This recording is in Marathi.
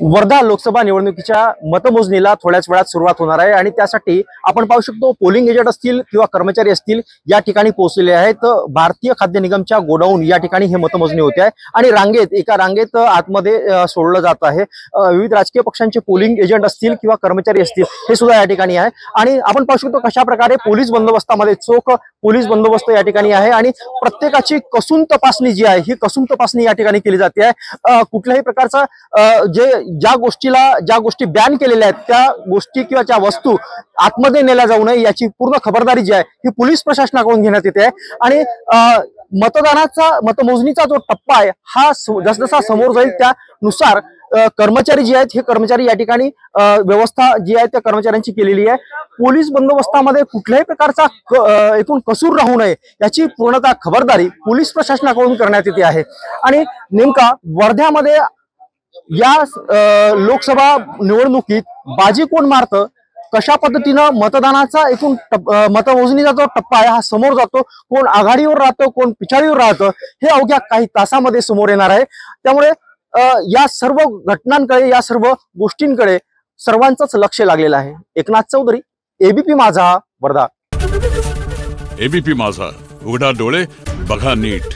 वर्धा लोकसभा निवडणुकीच्या मतमोजणीला थोड्याच वेळात सुरुवात होणार आहे आणि त्यासाठी आपण पाहू शकतो पोलिंग एजंट असतील किंवा कर्मचारी असतील या ठिकाणी पोहोचलेले आहेत। भारतीय खाद्य निगमच्या गोडाऊन या ठिकाणी हे मतमोजणी होते आहे आणि एका रांगेत आतमध्ये सोडलं जात आहे। विविध राजकीय पक्षांचे पोलिंग एजंट असतील किंवा कर्मचारी असतील हे सुद्धा या ठिकाणी आहे आणि आपण पाहू शकतो कशा प्रकारे पोलीस बंदोबस्तामध्ये चोख पोलीस बंदोबस्त या ठिकाणी आहे आणि प्रत्येकाची कसून तपासणी जी आहे ही कसून तपासणी या ठिकाणी केली जाते आहे। कुठल्याही प्रकारचा ज्या गोष्टी बॅन केलेल्या आहेत त्या गोष्टी किंवा त्या वस्तू आतमध्ये नेल्या जाऊ नये याची पूर्ण खबरदारी जी आहे ही पोलीस प्रशासनाकडून घेण्यात येते आहे। आणि मतमोजणीचा जो टप्पा आहे हा जसजसा समोर जाईल त्यानुसार कर्मचारी जे आहेत हे कर्मचारी या ठिकाणी व्यवस्था जी आहे त्या कर्मचाऱ्यांची केलेली आहे। पोलीस बंदोबस्तामध्ये कुठल्याही प्रकारचा एकूण कसूर राहू नये याची पूर्णतः खबरदारी पोलीस प्रशासनाकडून करण्यात येते आहे। आणि नेमका वर्ध्यामध्ये या लोकसभा निवडणुकीत बाजी कोण मारतं, कशा पद्धतीनं मतदानाचा एकूण मतमोजणीचा जो टप्पा आहे हा समोर जातो, कोण आघाडीवर राहतं कोण पिछाडीवर राहतं हे अवघ्या काही तासामध्ये समोर येणार आहे। त्यामुळे या सर्व घटनांकडे या सर्व गोष्टींकडे सर्वांचंच लक्ष लागलेलं आहे। एकनाथ चौधरी, एबीपी माझा, वर्धा। एबीपी माझा, उघडा डोळे बघा नीट।